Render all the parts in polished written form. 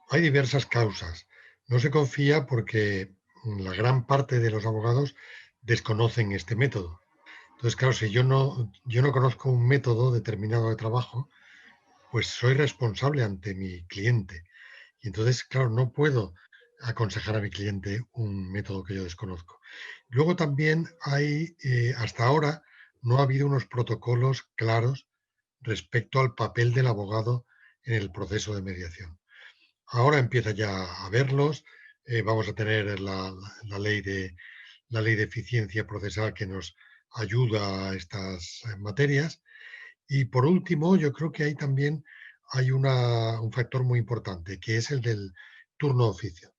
Hay diversas causas. No se confía porque la gran parte de los abogados desconocen este método. Entonces, claro, si yo no conozco un método determinado de trabajo, pues soy responsable ante mi cliente. Y entonces, claro, no puedo aconsejar a mi cliente un método que yo desconozco. Luego también hasta ahora, no ha habido unos protocolos claros respecto al papel del abogado en el proceso de mediación. Ahora empieza ya a verlos. Vamos a tener la ley de eficiencia procesal que nos ayuda a estas materias. Y por último, yo creo que hay un factor muy importante, que es el del turno de oficio.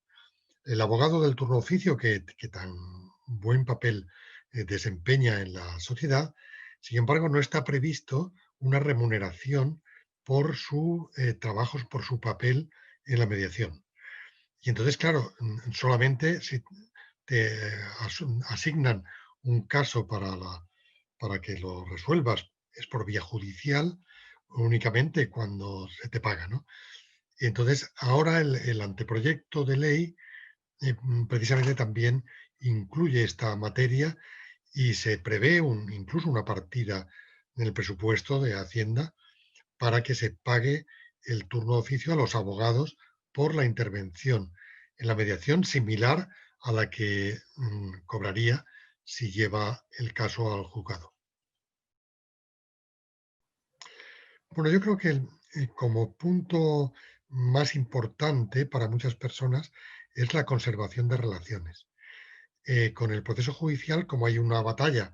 El abogado del turno de oficio, que tan buen papel desempeña en la sociedad, sin embargo, no está previsto una remuneración por su trabajos, por su papel en la mediación. Y entonces, claro, solamente si te asignan un caso para que lo resuelvas, es por vía judicial, únicamente cuando se te paga, ¿no? Y entonces, ahora el anteproyecto de ley precisamente también incluye esta materia y se prevé incluso una partida en el presupuesto de Hacienda para que se pague el turno de oficio a los abogados por la intervención en la mediación similar a la que cobraría si lleva el caso al juzgado. Bueno, yo creo que como punto más importante para muchas personas es la conservación de relaciones. Con el proceso judicial, como hay una batalla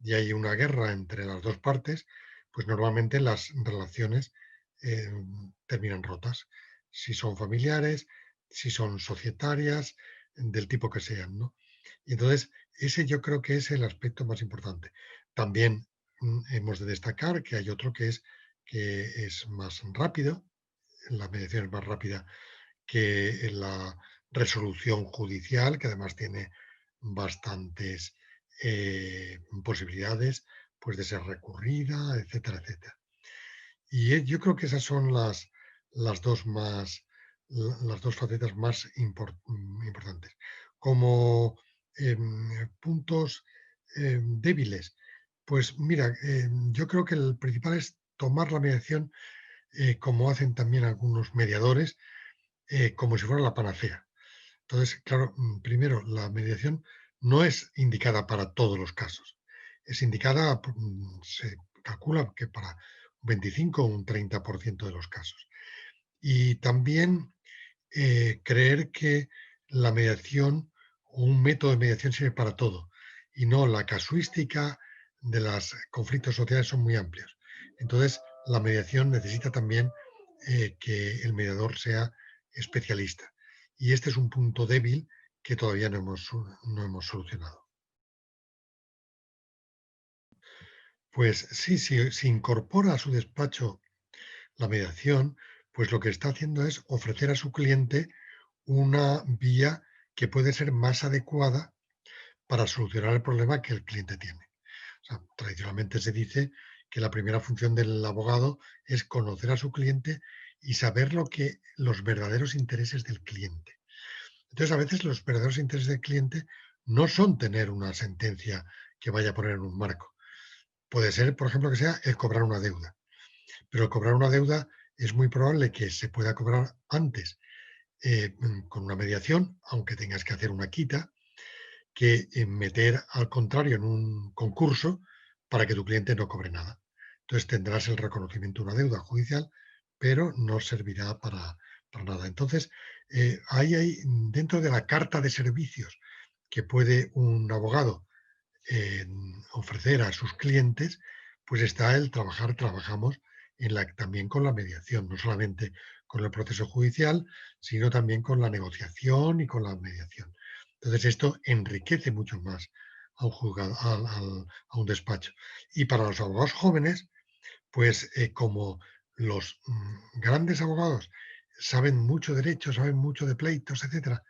y hay una guerra entre las dos partes, pues normalmente las relaciones eh, terminan rotas. Si son familiares, si son societarias, del tipo que sean, ¿no? Y entonces, ese yo creo que es el aspecto más importante. También hemos de destacar que hay otro que es más rápido, la mediación es más rápida que la resolución judicial, que además tiene bastantes posibilidades pues, de ser recurrida, etcétera, etcétera. Y yo creo que esas son las dos facetas más importantes. Como puntos débiles, pues mira, yo creo que el principal es tomar la mediación, como hacen también algunos mediadores, como si fuera la panacea. Entonces, claro, primero, la mediación no es indicada para todos los casos. Es indicada, se calcula que para un 25 o un 30% de los casos. Y también creer que la mediación o un método de mediación sirve para todo. Y no, la casuística de los conflictos sociales son muy amplios. Entonces, la mediación necesita también que el mediador sea especialista. Y este es un punto débil que todavía no hemos solucionado. Pues sí, si incorpora a su despacho la mediación, pues lo que está haciendo es ofrecer a su cliente una vía que puede ser más adecuada para solucionar el problema que el cliente tiene. O sea, tradicionalmente se dice que la primera función del abogado es conocer a su cliente y saber los verdaderos intereses del cliente. Entonces, a veces los verdaderos intereses del cliente no son tener una sentencia que vaya a poner en un marco. Puede ser, por ejemplo, que sea el cobrar una deuda. Pero el cobrar una deuda es muy probable que se pueda cobrar antes con una mediación, aunque tengas que hacer una quita, que meter al contrario en un concurso para que tu cliente no cobre nada. Entonces tendrás el reconocimiento de una deuda judicial, pero no servirá para nada. Entonces, ahí hay, dentro de la carta de servicios que puede un abogado eh, ofrecer a sus clientes, pues está el trabajamos también con la mediación, no solamente con el proceso judicial, sino también con la negociación y con la mediación. Entonces esto enriquece mucho más a un juzgado, a un despacho. Y para los abogados jóvenes, pues como los grandes abogados saben mucho derecho, saben mucho de pleitos, etcétera,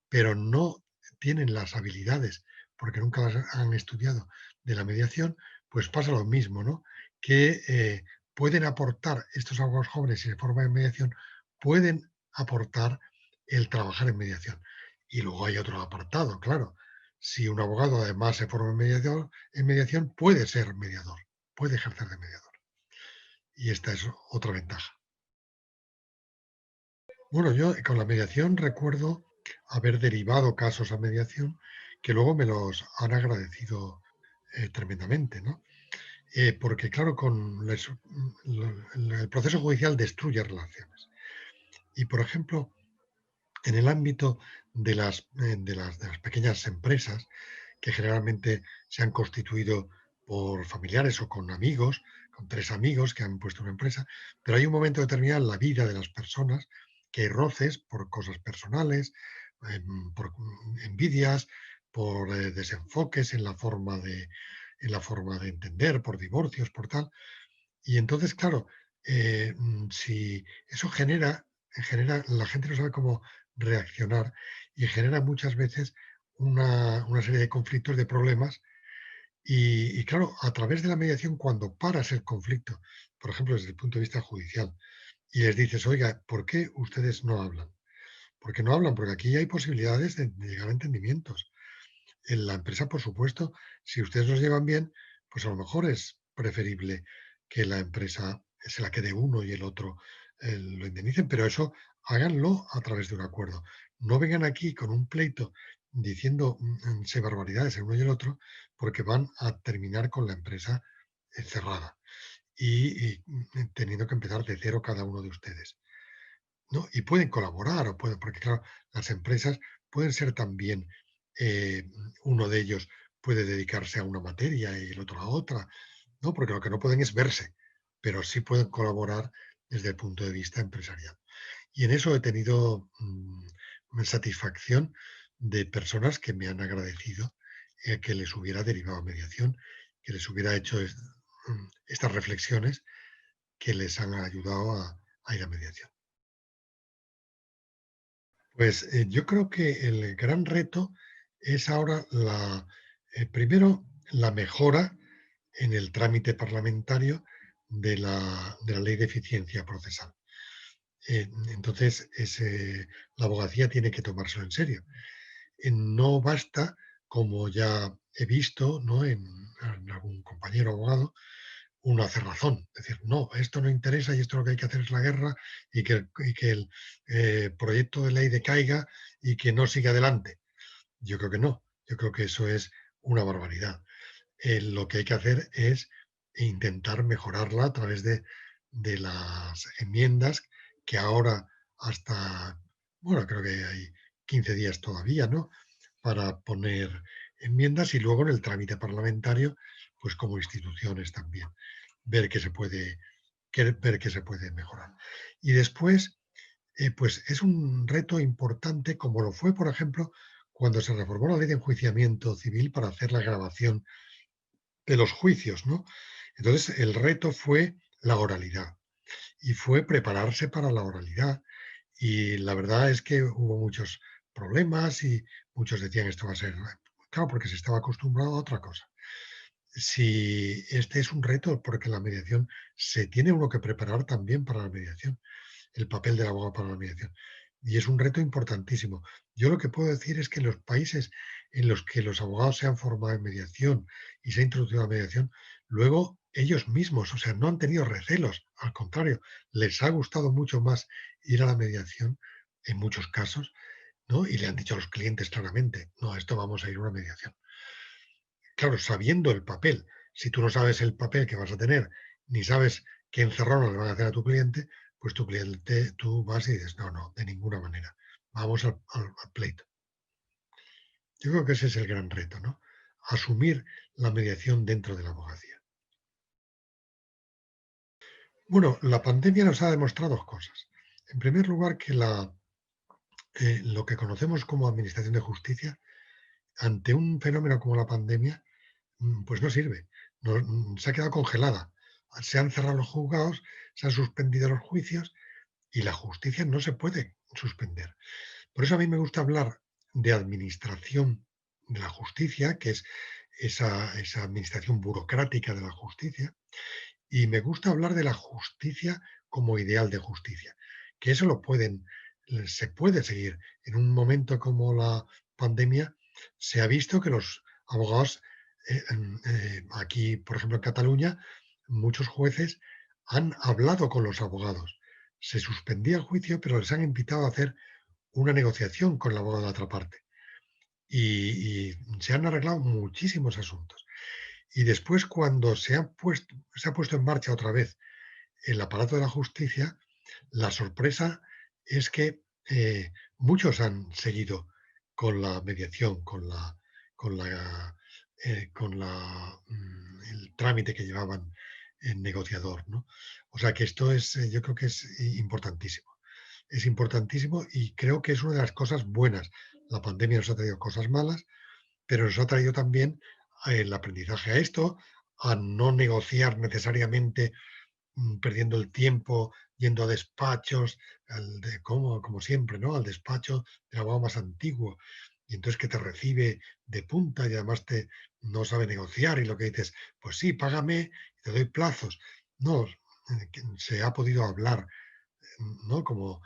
pero no tienen las habilidades porque nunca las han estudiado, de la mediación, pues pasa lo mismo, ¿no? Que pueden aportar, estos abogados jóvenes, si se forman en mediación, pueden aportar el trabajar en mediación. Y luego hay otro apartado, claro. Si un abogado además se forma en mediación, puede ser mediador, puede ejercer de mediador. Y esta es otra ventaja. Bueno, yo con la mediación recuerdo haber derivado casos a mediación que luego me los han agradecido tremendamente, ¿no? Porque claro, el proceso judicial destruye relaciones. Y por ejemplo, en el ámbito de las pequeñas empresas, que generalmente se han constituido por familiares o con amigos, con tres amigos que han puesto una empresa, pero hay un momento determinado en la vida de las personas que hay roces por cosas personales, por envidias, por desenfoques en la forma de entender, por divorcios, por tal. Y entonces, claro, si eso la gente no sabe cómo reaccionar y genera muchas veces una serie de conflictos, de problemas. Y claro, a través de la mediación, cuando paras el conflicto, por ejemplo, desde el punto de vista judicial, y les dices, oiga, ¿por qué ustedes no hablan? ¿Por qué no hablan? Porque aquí hay posibilidades de llegar a entendimientos. En la empresa, por supuesto, si ustedes los llevan bien, pues a lo mejor es preferible que la empresa se la quede uno y el otro lo indemnicen, pero eso háganlo a través de un acuerdo. No vengan aquí con un pleito diciendo barbaridades el uno y el otro, porque van a terminar con la empresa cerrada y teniendo que empezar de cero cada uno de ustedes. ¿No? Y pueden colaborar, porque claro, las empresas pueden ser también, eh, uno de ellos puede dedicarse a una materia y el otro a otra, ¿no? Porque lo que no pueden es verse, pero sí pueden colaborar desde el punto de vista empresarial. Y en eso he tenido satisfacción de personas que me han agradecido que les hubiera derivado a mediación, que les hubiera hecho estas reflexiones que les han ayudado a ir a mediación. Pues yo creo que el gran reto es ahora primero, la mejora en el trámite parlamentario de la ley de eficiencia procesal. Entonces, la abogacía tiene que tomárselo en serio. No basta, como ya he visto, ¿no? en algún compañero abogado, una cerrazón. Es decir, no, esto no interesa y esto lo que hay que hacer es la guerra y que el proyecto de ley decaiga y que no siga adelante. Yo creo que no. Yo creo que eso es una barbaridad. Lo que hay que hacer es intentar mejorarla a través de las enmiendas que ahora hasta, bueno, creo que hay 15 días todavía, ¿no? Para poner enmiendas y luego en el trámite parlamentario, pues como instituciones también ver qué se puede, ver qué se puede mejorar. Y después, pues es un reto importante, como lo fue, por ejemplo, cuando se reformó la ley de enjuiciamiento civil para hacer la grabación de los juicios, ¿no? Entonces, el reto fue la oralidad y fue prepararse para la oralidad. Y la verdad es que hubo muchos problemas y muchos decían esto va a ser, claro, porque se estaba acostumbrado a otra cosa. Si este es un reto, porque la mediación se tiene uno que preparar también para la mediación, el papel del abogado para la mediación. Y es un reto importantísimo. Yo lo que puedo decir es que en los países en los que los abogados se han formado en mediación y se ha introducido la mediación, luego ellos mismos, o sea, no han tenido recelos, al contrario, les ha gustado mucho más ir a la mediación en muchos casos, ¿no? Y le han dicho a los clientes claramente, no, esto vamos a ir a una mediación. Claro, sabiendo el papel. Si tú no sabes el papel que vas a tener, ni sabes qué encerrona le van a hacer a tu cliente, pues tu cliente, tú vas y dices, no, no, de ninguna manera. Vamos al pleito. Yo creo que ese es el gran reto, ¿no? Asumir la mediación dentro de la abogacía. Bueno, la pandemia nos ha demostrado dos cosas. En primer lugar, que lo que conocemos como administración de justicia, ante un fenómeno como la pandemia, pues no sirve. Se ha quedado congelada. Se han cerrado los juzgados, se han suspendido los juicios y la justicia no se puede suspender. Por eso a mí me gusta hablar de administración de la justicia, que es esa administración burocrática de la justicia, y me gusta hablar de la justicia como ideal de justicia, que eso se puede seguir. En un momento como la pandemia, se ha visto que los abogados, aquí, por ejemplo, en Cataluña, muchos jueces han hablado con los abogados. Se suspendía el juicio, pero les han invitado a hacer una negociación con el abogado de la otra parte. Y se han arreglado muchísimos asuntos. Y después, cuando se ha puesto en marcha otra vez el aparato de la justicia, la sorpresa es que muchos han seguido con la mediación, con la, el trámite que llevaban el negociador, ¿no? O sea que esto es, yo creo que es importantísimo. Es importantísimo y creo que es una de las cosas buenas. La pandemia nos ha traído cosas malas, pero nos ha traído también el aprendizaje a esto, a no negociar necesariamente perdiendo el tiempo, yendo a despachos, como siempre, ¿no? Al despacho del abogado más antiguo, y entonces que te recibe de punta y además no sabe negociar y lo que dices, pues sí, págame y te doy plazos. No, que se ha podido hablar, ¿no? Como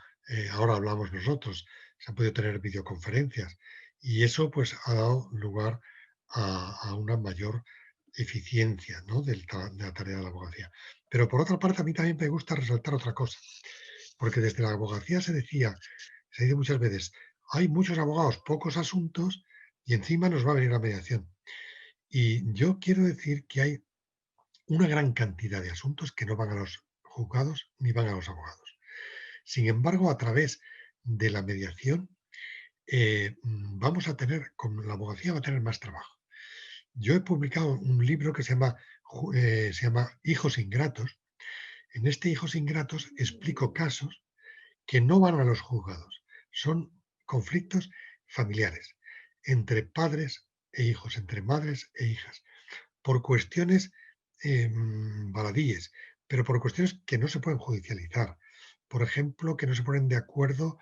ahora hablamos nosotros, se han podido tener videoconferencias y eso pues ha dado lugar a una mayor eficiencia, ¿no? De la tarea de la abogacía. Pero por otra parte, a mí también me gusta resaltar otra cosa, porque desde la abogacía se dice muchas veces, hay muchos abogados, pocos asuntos y encima nos va a venir la mediación. Y yo quiero decir que hay una gran cantidad de asuntos que no van a los juzgados ni van a los abogados. Sin embargo, a través de la mediación, con la abogacía va a tener más trabajo. Yo he publicado un libro que se llama Hijos Ingratos. En este Hijos Ingratos explico casos que no van a los juzgados. Son conflictos familiares entre padres e hijos, entre madres e hijas, por cuestiones baladíes, pero por cuestiones que no se pueden judicializar. Por ejemplo, que no se ponen de acuerdo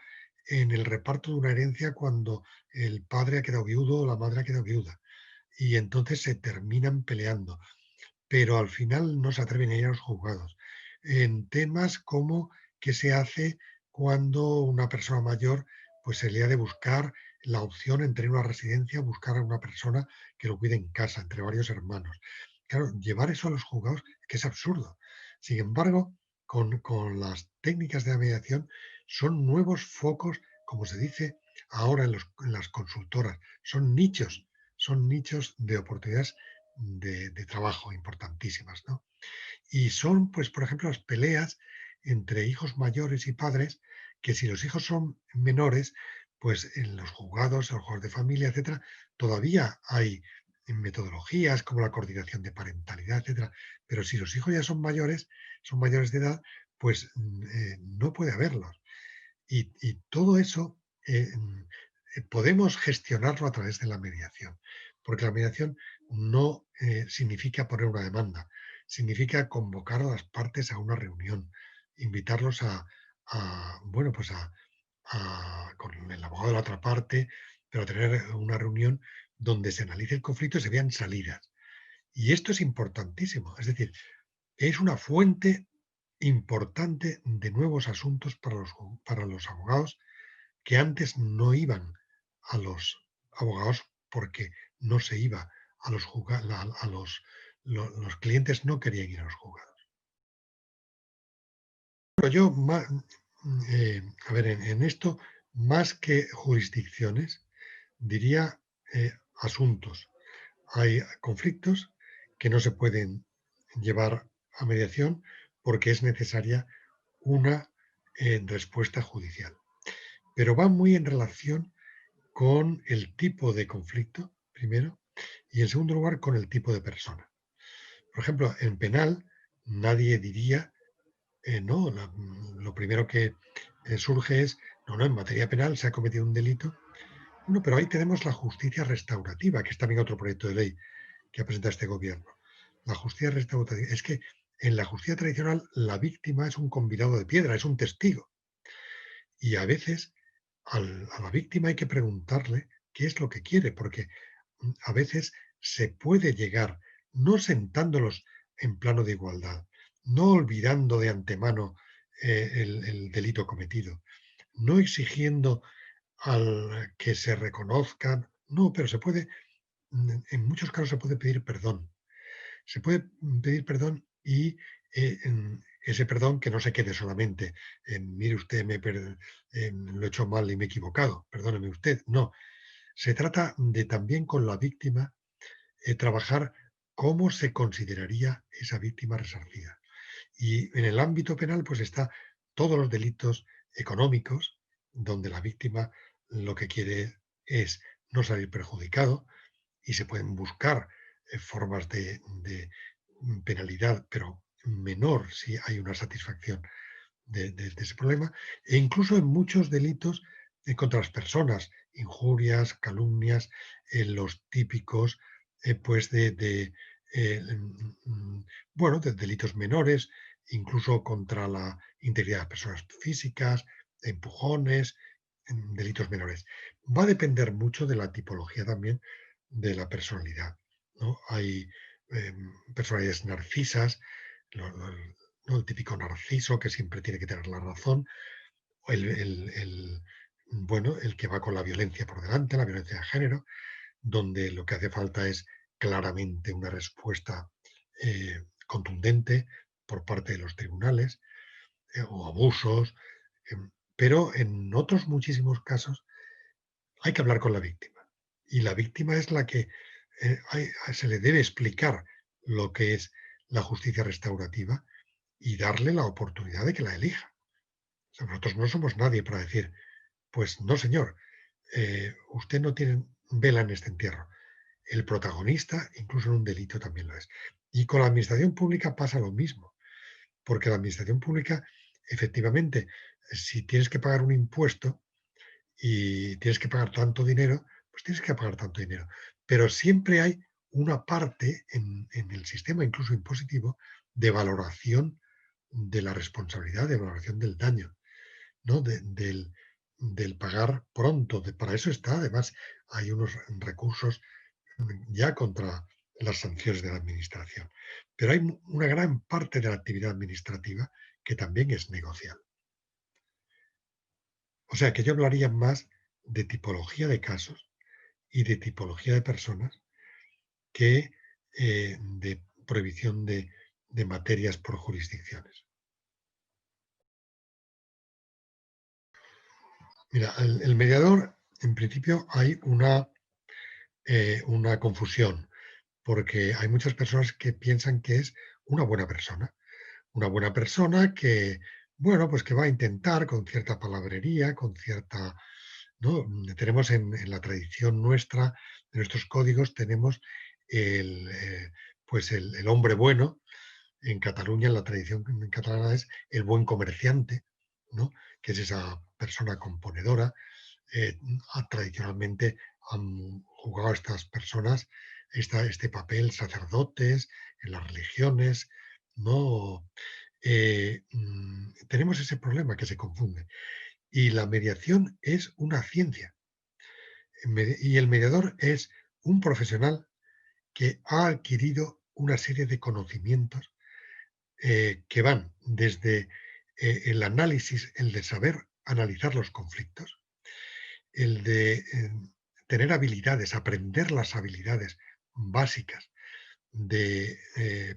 en el reparto de una herencia cuando el padre ha quedado viudo o la madre ha quedado viuda. Y entonces se terminan peleando, pero al final no se atreven a ir a los juzgados. En temas como qué se hace cuando una persona mayor pues se le ha de buscar la opción entre una residencia, buscar a una persona que lo cuide en casa, entre varios hermanos. Claro, llevar eso a los juzgados que es absurdo. Sin embargo, con las técnicas de la mediación son nuevos focos, como se dice ahora en las consultoras, son nichos de oportunidades de trabajo importantísimas, ¿no? Y son, pues, por ejemplo, las peleas entre hijos mayores y padres, que si los hijos son menores, pues en los juzgados de familia, etcétera, todavía hay metodologías como la coordinación de parentalidad, etcétera. Pero si los hijos ya son mayores de edad, pues no puede haberlos. Y todo eso podemos gestionarlo a través de la mediación, porque la mediación no significa poner una demanda, significa convocar a las partes a una reunión, invitarlos bueno, pues con el abogado de la otra parte, pero a tener una reunión donde se analice el conflicto y se vean salidas. Y esto es importantísimo, es decir, es una fuente importante de nuevos asuntos para los abogados que antes no iban a los abogados porque no se iba a los juzgados, los clientes no querían ir a los juzgados. Pero yo, a ver, en esto, más que jurisdicciones, diría asuntos. Hay conflictos que no se pueden llevar a mediación porque es necesaria una respuesta judicial. Pero va muy en relación con el tipo de conflicto, primero, y en segundo lugar, con el tipo de persona. Por ejemplo, en penal, nadie diría, no, lo primero que surge es, no, no, en materia penal se ha cometido un delito. Bueno, pero ahí tenemos la justicia restaurativa, que es también otro proyecto de ley que ha presentado este gobierno. La justicia restaurativa es que en la justicia tradicional la víctima es un convidado de piedra, es un testigo. Y a veces a la víctima hay que preguntarle qué es lo que quiere, porque a veces se puede llegar, no sentándolos en plano de igualdad, no olvidando de antemano el delito cometido, no exigiendo al que se reconozcan, no, pero se puede, en muchos casos se puede pedir perdón. Se puede pedir perdón y ese perdón que no se quede solamente en, mire usted, lo he hecho mal y me he equivocado, perdóneme usted. No, se trata de también con la víctima trabajar cómo se consideraría esa víctima resarcida. Y en el ámbito penal, pues está todos los delitos económicos, donde la víctima lo que quiere es no salir perjudicado y se pueden buscar formas de penalidad, pero menor si hay una satisfacción de ese problema, e incluso en muchos delitos contra las personas, injurias, calumnias, los típicos pues bueno, de delitos menores, incluso contra la integridad de las personas físicas, empujones, delitos menores. Va a depender mucho de la tipología también de la personalidad, ¿no? Hay personalidades narcisas, ¿no? El típico narciso que siempre tiene que tener la razón, o bueno, el que va con la violencia por delante, la violencia de género, donde lo que hace falta es claramente una respuesta contundente por parte de los tribunales o abusos, pero en otros muchísimos casos hay que hablar con la víctima. Y la víctima es la que se le debe explicar lo que es la justicia restaurativa y darle la oportunidad de que la elija. O sea, nosotros no somos nadie para decir, pues no, señor, usted no tiene vela en este entierro. El protagonista, incluso en un delito, también lo es. Y con la administración pública pasa lo mismo, porque la administración pública, efectivamente, si tienes que pagar un impuesto y tienes que pagar tanto dinero, pues tienes que pagar tanto dinero. Pero siempre hay una parte en el sistema, incluso impositivo, de valoración de la responsabilidad, de valoración del daño, ¿no? Del pagar pronto. Para eso está, además, hay unos recursos ya contra las sanciones de la administración. Pero hay una gran parte de la actividad administrativa que también es negociable. O sea que yo hablaría más de tipología de casos y de tipología de personas que de prohibición de materias por jurisdicciones. Mira, el mediador, en principio, hay una confusión, porque hay muchas personas que piensan que es una buena persona que, bueno, pues que va a intentar con cierta palabrería, con cierta, ¿no? Tenemos en la tradición nuestra, en nuestros códigos, tenemos pues el hombre bueno. En Cataluña, en la tradición catalana, es el buen comerciante, ¿no? Que es esa persona componedora. Eh, Tradicionalmente han jugado estas personas este papel, sacerdotes, en las religiones, ¿no? Tenemos ese problema que se confunde. Y la mediación es una ciencia. Y el mediador es un profesional que ha adquirido una serie de conocimientos que van desde el análisis, el de saber analizar los conflictos, el de tener habilidades, aprender las habilidades básicas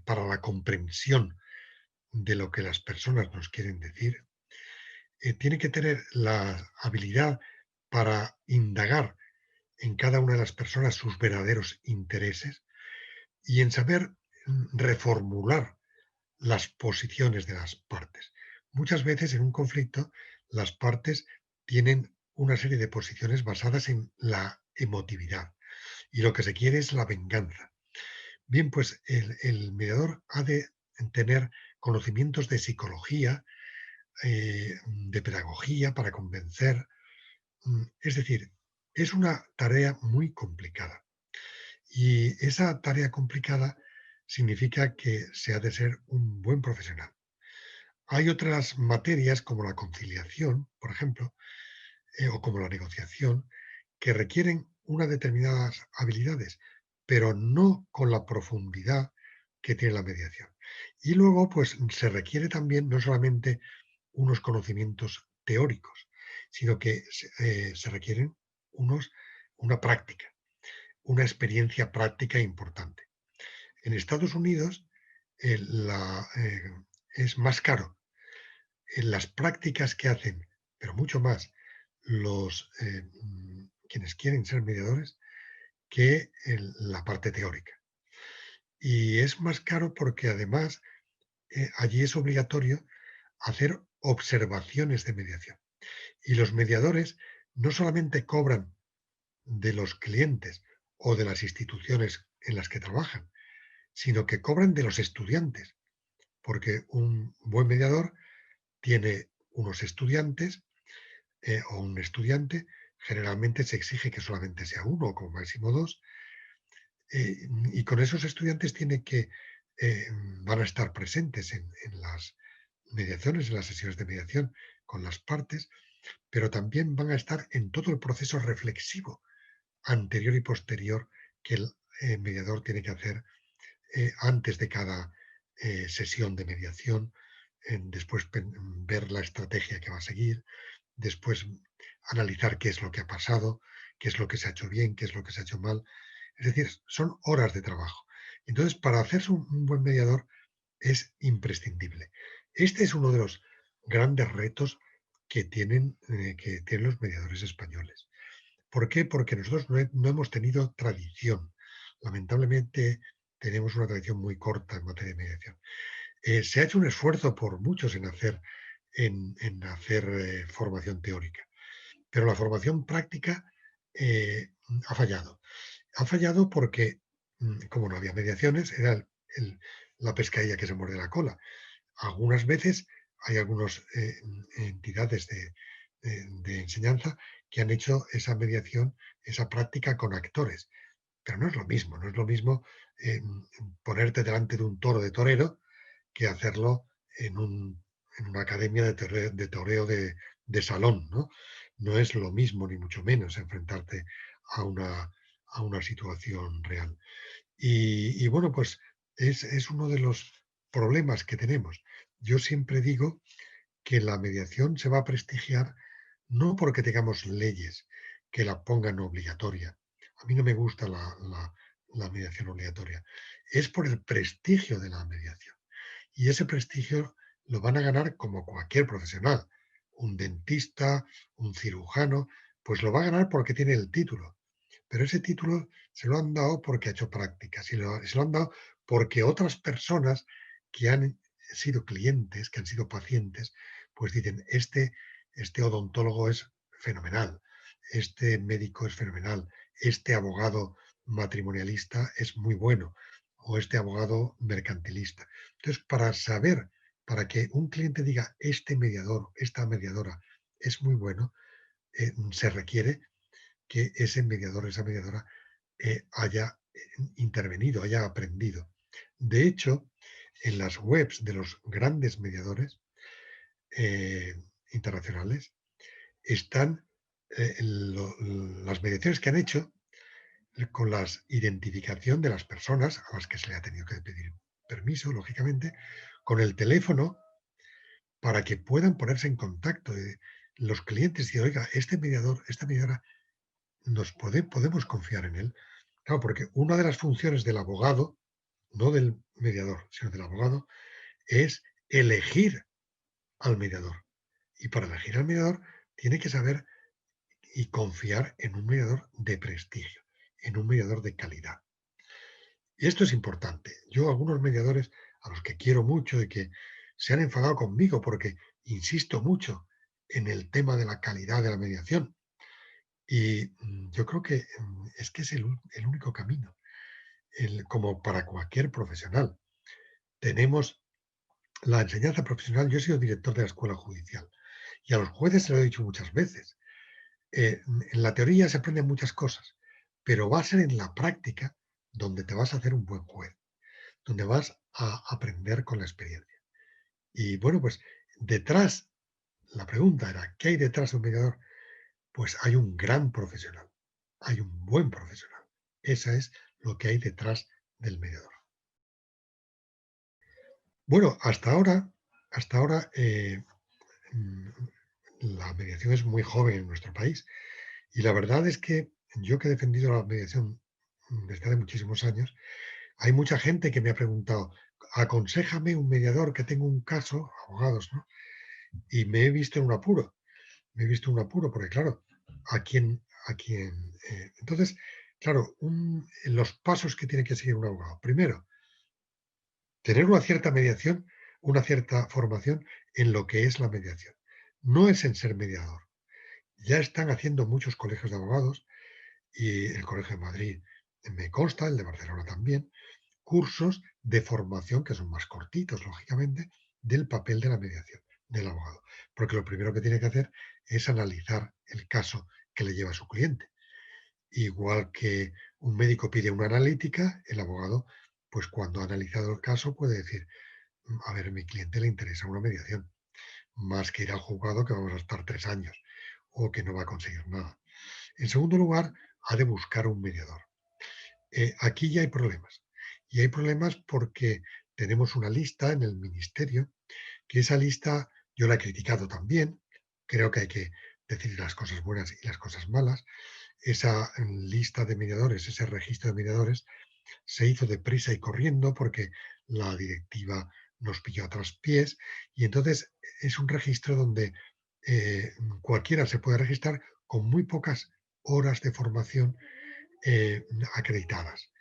para la comprensión de lo que las personas nos quieren decir, tiene que tener la habilidad para indagar en cada una de las personas sus verdaderos intereses y en saber reformular las posiciones de las partes. Muchas veces en un conflicto las partes tienen una serie de posiciones basadas en la emotividad y lo que se quiere es la venganza. Bien, pues el mediador ha de tener conocimientos de psicología, de pedagogía para convencer. Es decir, es una tarea muy complicada. Y esa tarea complicada significa que se ha de ser un buen profesional. Hay otras materias como la conciliación, por ejemplo, o como la negociación, que requieren unas determinadas habilidades, pero no con la profundidad que tiene la mediación. Y luego, pues se requiere también no solamente unos conocimientos teóricos, sino que se requieren unos, una práctica, una experiencia práctica importante. En Estados Unidos eh, la, eh, es más caro en las prácticas que hacen, pero mucho más, quienes quieren ser mediadores que la parte teórica. Y es más caro porque además allí es obligatorio hacer observaciones de mediación. Y los mediadores no solamente cobran de los clientes o de las instituciones en las que trabajan, sino que cobran de los estudiantes, porque un buen mediador tiene unos estudiantes o un estudiante, generalmente se exige que solamente sea uno o como máximo dos, y con esos estudiantes tiene que, eh, van a estar presentes en las mediaciones, en las sesiones de mediación con las partes, pero también van a estar en todo el proceso reflexivo anterior y posterior que el mediador tiene que hacer antes de cada sesión de mediación, después ver la estrategia que va a seguir, después analizar qué es lo que ha pasado, qué es lo que se ha hecho bien, qué es lo que se ha hecho mal. Es decir, son horas de trabajo. Entonces, para hacerse un buen mediador es imprescindible. Este es uno de los grandes retos que tienen los mediadores españoles. ¿Por qué? Porque nosotros no hemos tenido tradición. Lamentablemente tenemos una tradición muy corta en materia de mediación. Se ha hecho un esfuerzo por muchos en hacer formación teórica, pero la formación práctica eh, ha fallado. Ha fallado porque, como no había mediaciones, era la pescadilla que se muerde la cola. Algunas veces hay algunas entidades de enseñanza que han hecho esa mediación, esa práctica con actores, pero no es lo mismo, no es lo mismo eh, ponerte delante de un toro de torero que hacerlo en una academia de toreo de salón, ¿no? No es lo mismo, ni mucho menos, enfrentarte a a una situación real. Y bueno, pues es uno de los problemas que tenemos. Yo siempre digo que la mediación se va a prestigiar no porque tengamos leyes que la pongan obligatoria. A mí no me gusta la mediación obligatoria. Es por el prestigio de la mediación. Y ese prestigio lo van a ganar como cualquier profesional. Un dentista, un cirujano, pues lo va a ganar porque tiene el título. Pero ese título se lo han dado porque ha hecho prácticas y se lo han dado porque otras personas que han sido clientes, que han sido pacientes, pues dicen, este odontólogo es fenomenal, este médico es fenomenal, este abogado matrimonialista es muy bueno, o este abogado mercantilista. Entonces, para saber, para que un cliente diga, este mediador, esta mediadora es muy bueno, se requiere que ese mediador, esa mediadora, haya intervenido, haya aprendido. De hecho, en las webs de los grandes mediadores eh, internacionales están las mediaciones que han hecho con la identificación de las personas a las que se le ha tenido que pedir permiso, lógicamente, con el teléfono para que puedan ponerse en contacto. Los clientes y oiga, este mediador, esta mediadora, podemos confiar en él. Claro, porque una de las funciones del abogado, no del mediador, sino del abogado, es elegir al mediador. Y para elegir al mediador tiene que saber y confiar en un mediador de prestigio, en un mediador de calidad. Y esto es importante. Yo, algunos mediadores a los que quiero mucho y que se han enfadado conmigo porque insisto mucho en el tema de la calidad de la mediación. Y yo creo que es que es el único camino, como para cualquier profesional. Tenemos la enseñanza profesional. Yo he sido director de la escuela judicial y a los jueces se lo he dicho muchas veces. En la teoría se aprenden muchas cosas, pero va a ser en la práctica donde te vas a hacer un buen juez, donde vas a aprender con la experiencia. Y bueno, pues detrás, la pregunta era, ¿qué hay detrás de un mediador? Pues hay un gran profesional. hay un buen profesional. Esa es lo que hay detrás del mediador. Bueno, hasta ahora mm, la mediación es muy joven en nuestro país y la verdad es que yo que he defendido la mediación desde hace muchísimos años, hay mucha gente que me ha preguntado, aconséjame un mediador que tengo un caso, abogados, ¿no? Y me he visto en un apuro, me he visto en un apuro, porque claro, entonces, claro, los pasos que tiene que seguir un abogado. Primero, tener una cierta mediación, una cierta formación en lo que es la mediación. No es en ser mediador. Ya están haciendo muchos colegios de abogados y el Colegio de Madrid me consta, el de Barcelona también, cursos de formación que son más cortitos, lógicamente, del papel de la mediación del abogado. Porque lo primero que tiene que hacer es analizar el caso que le lleva a su cliente. Igual que un médico pide una analítica, el abogado, pues cuando ha analizado el caso, puede decir, a ver, a mi cliente le interesa una mediación, más que ir al juzgado que vamos a estar 3 años o que no va a conseguir nada. En segundo lugar, ha de buscar un mediador. Aquí ya hay problemas. Y hay problemas porque tenemos una lista en el ministerio, que esa lista yo la he criticado también. Creo que hay que decir las cosas buenas y las cosas malas. Esa lista de mediadores, ese registro de mediadores, se hizo deprisa y corriendo porque la directiva nos pilló a traspiés y entonces es un registro donde eh, cualquiera se puede registrar con muy pocas horas de formación acreditadas.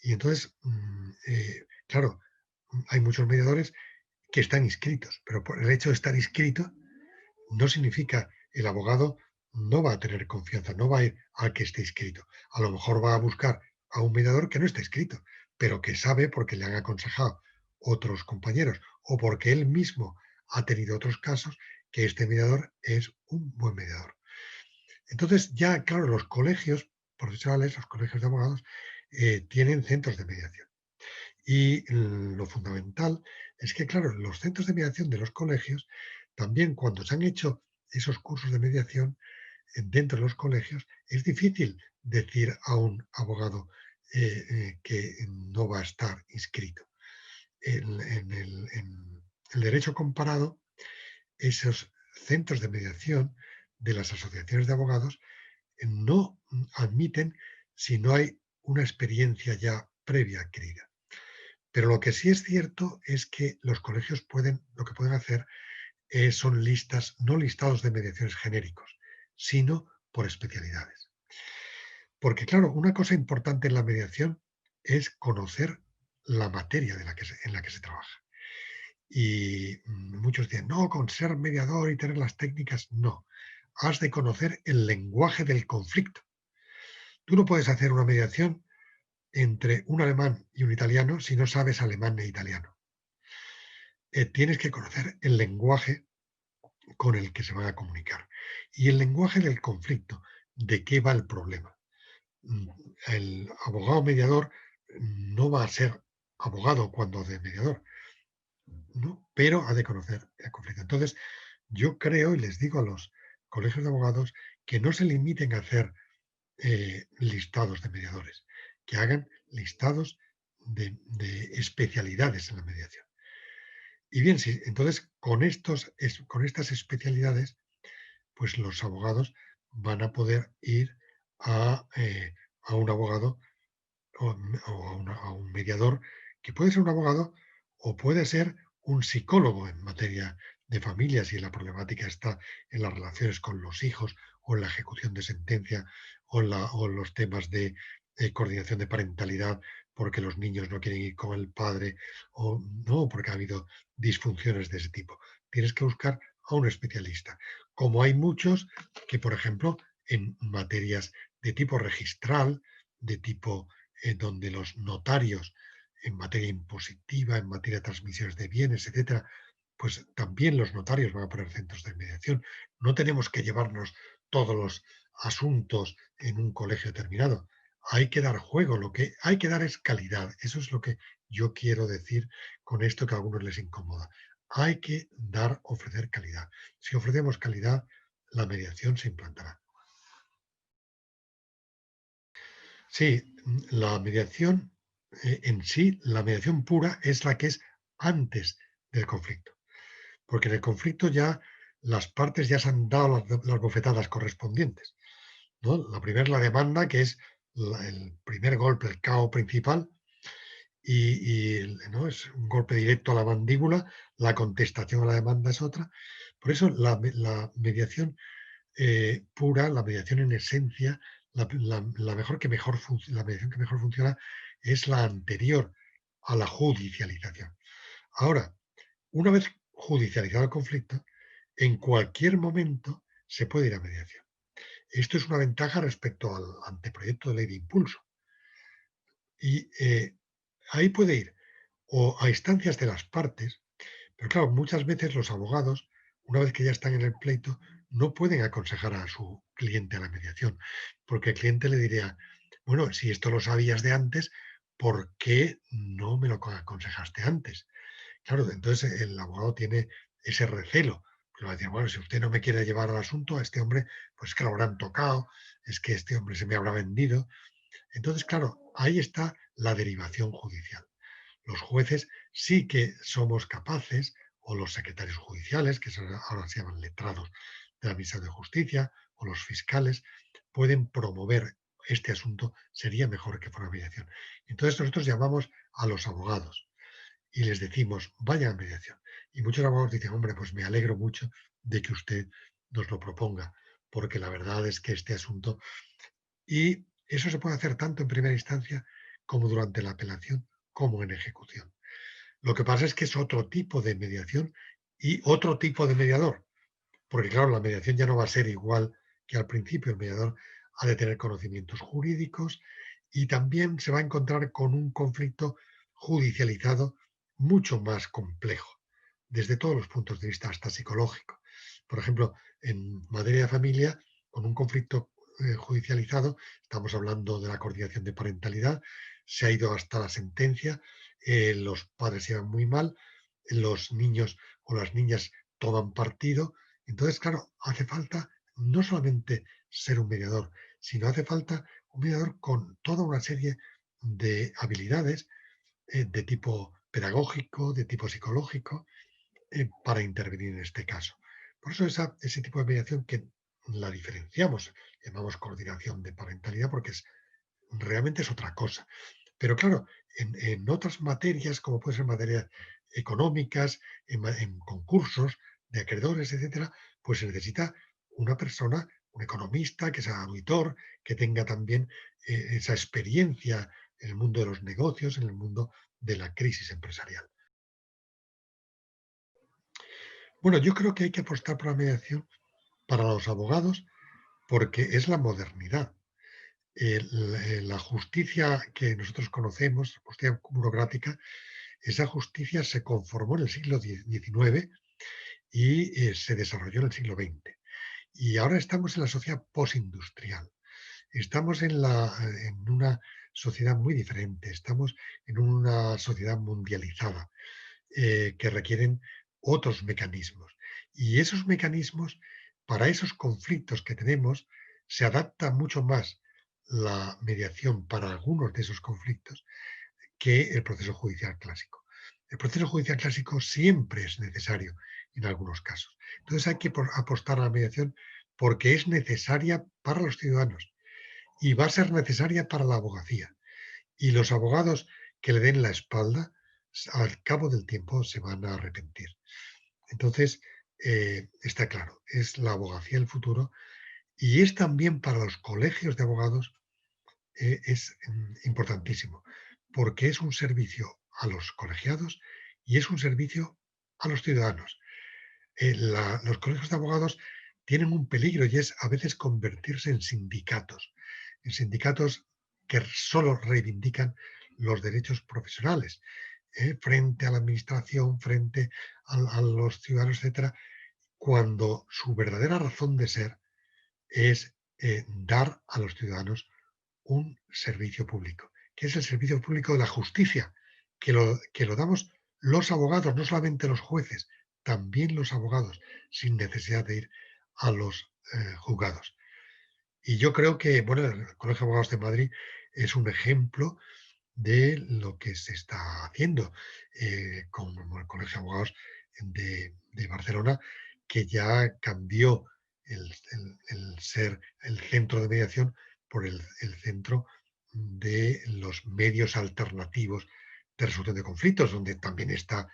Y entonces, claro, hay muchos mediadores que están inscritos, pero por el hecho de estar inscrito no significa el abogado no va a tener confianza, no va a ir al que esté inscrito. A lo mejor va a buscar a un mediador que no está inscrito, pero que sabe porque le han aconsejado otros compañeros o porque él mismo ha tenido otros casos que este mediador es un buen mediador. Entonces ya, claro, los colegios profesionales, los colegios de abogados, tienen centros de mediación. Y lo fundamental es que, claro, los centros de mediación de los colegios, también cuando se han hecho esos cursos de mediación dentro de los colegios, es difícil decir a un abogado que no va a estar inscrito. En el derecho comparado, esos centros de mediación de las asociaciones de abogados no admiten si no hay una experiencia ya previa adquirida. Pero lo que sí es cierto es que los colegios lo que pueden hacer son listas, no listados de mediaciones genéricos, sino por especialidades. Porque claro, una cosa importante en la mediación es conocer la materia en la que se trabaja. Y muchos dicen, no, con ser mediador y tener las técnicas, no. Has de conocer el lenguaje del conflicto. Tú no puedes hacer una mediación entre un alemán y un italiano si no sabes alemán e italiano. Tienes que conocer el lenguaje con el que se van a comunicar y el lenguaje del conflicto, de qué va el problema. Mm, El abogado mediador no va a ser abogado cuando de mediador, ¿no? Pero ha de conocer el conflicto. Entonces, yo creo y les digo a los colegios de abogados que no se limiten a hacer listados de mediadores, que hagan listados de especialidades en la mediación. Y bien, sí, entonces con estas especialidades, pues los abogados van a poder ir a un abogado o a un mediador, que puede ser un abogado o puede ser un psicólogo en materia de familias si la problemática está en las relaciones con los hijos o en la ejecución de sentencia o en los temas de coordinación de parentalidad porque los niños no quieren ir con el padre o no, porque ha habido disfunciones de ese tipo. Tienes que buscar a un especialista. Como hay muchos que, por ejemplo, en materias de tipo registral, de tipo donde los notarios en materia impositiva, en materia de transmisiones de bienes, etcétera, pues también los notarios van a poner centros de mediación. No tenemos que llevarnos todos los asuntos en un colegio determinado. Hay que dar juego, lo que hay que dar es calidad. Eso es lo que yo quiero decir con esto que a algunos les incomoda. Hay que ofrecer calidad. Si ofrecemos calidad, la mediación se implantará. Sí, la mediación en sí, la mediación pura es la que es antes del conflicto, porque en el conflicto ya las partes ya se han dado las bofetadas correspondientes, ¿no? La primera es la demanda, que es el primer golpe, el KO principal, ¿no? Es un golpe directo a la mandíbula, la contestación a la demanda es otra. Por eso la mediación pura, la mediación en esencia, la mejor que mejor la mediación que mejor funciona es la anterior a la judicialización. Ahora, una vez judicializado el conflicto, en cualquier momento se puede ir a mediación. Esto es una ventaja respecto al anteproyecto de ley de impulso. Y ahí puede ir o a instancias de las partes, pero claro, muchas veces los abogados, una vez que ya están en el pleito, no pueden aconsejar a su cliente a la mediación, porque el cliente le diría, bueno, si esto lo sabías de antes, ¿por qué no me lo aconsejaste antes? Claro, entonces el abogado tiene ese recelo, que va a decir, bueno, si usted no me quiere llevar al asunto, a este hombre, pues es que lo habrán tocado, es que este hombre se me habrá vendido. Entonces, claro, ahí está la derivación judicial. Los jueces sí que somos capaces, o los secretarios judiciales, que ahora se llaman letrados de la Administración de Justicia, o los fiscales, pueden promover este asunto, sería mejor que fuera mediación. Entonces nosotros llamamos a los abogados y les decimos, vayan a mediación. Y muchos abogados dicen, hombre, pues me alegro mucho de que usted nos lo proponga, porque la verdad es que este asunto y eso se puede hacer tanto en primera instancia como durante la apelación como en ejecución. Lo que pasa es que es otro tipo de mediación y otro tipo de mediador, porque claro, la mediación ya no va a ser igual que al principio. El mediador ha de tener conocimientos jurídicos y también se va a encontrar con un conflicto judicializado mucho más complejo, desde todos los puntos de vista, hasta psicológico. Por ejemplo, en materia de familia, con un conflicto judicializado, estamos hablando de la coordinación de parentalidad, se ha ido hasta la sentencia, los padres se llevan muy mal, los niños o las niñas toman partido. Entonces, claro, hace falta no solamente ser un mediador, sino hace falta un mediador con toda una serie de habilidades de tipo pedagógico, de tipo psicológico, para intervenir en este caso. Por eso ese tipo de mediación que la diferenciamos, llamamos coordinación de parentalidad, porque realmente es otra cosa. Pero claro, en otras materias, como puede ser materias económicas, en concursos de acreedores, etcétera, pues se necesita una persona, un economista, que sea auditor, que tenga también esa experiencia en el mundo de los negocios, en el mundo de la crisis empresarial. Bueno, yo creo que hay que apostar por la mediación para los abogados porque es la modernidad. La justicia que nosotros conocemos, justicia burocrática, esa justicia se conformó en el siglo XIX y se desarrolló en el siglo XX. Y ahora estamos en la sociedad postindustrial. Estamos en una sociedad muy diferente. Estamos en una sociedad mundializada que requieren otros mecanismos. Y esos mecanismos, para esos conflictos que tenemos, se adapta mucho más la mediación para algunos de esos conflictos que el proceso judicial clásico. El proceso judicial clásico siempre es necesario en algunos casos. Entonces hay que apostar a la mediación porque es necesaria para los ciudadanos y va a ser necesaria para la abogacía. Y los abogados que le den la espalda, al cabo del tiempo se van a arrepentir. Entonces, está claro, es la abogacía el futuro y es también para los colegios de abogados es importantísimo, porque es un servicio a los colegiados y es un servicio a los ciudadanos. Los colegios de abogados tienen un peligro y es a veces convertirse en sindicatos que solo reivindican los derechos profesionales frente a la administración, frente a los ciudadanos, etcétera, cuando su verdadera razón de ser es dar a los ciudadanos un servicio público, que es el servicio público de la justicia, que lo damos los abogados, no solamente los jueces, también los abogados, sin necesidad de ir a los juzgados. Y yo creo que, bueno, el Colegio de Abogados de Madrid es un ejemplo de lo que se está haciendo como el Colegio de Abogados de Barcelona, que ya cambió el ser el centro de mediación por el centro de los medios alternativos de resolución de conflictos, donde también está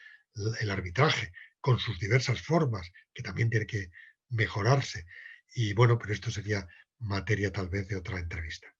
el arbitraje, con sus diversas formas, que también tiene que mejorarse. Y bueno, pero esto sería materia tal vez de otra entrevista.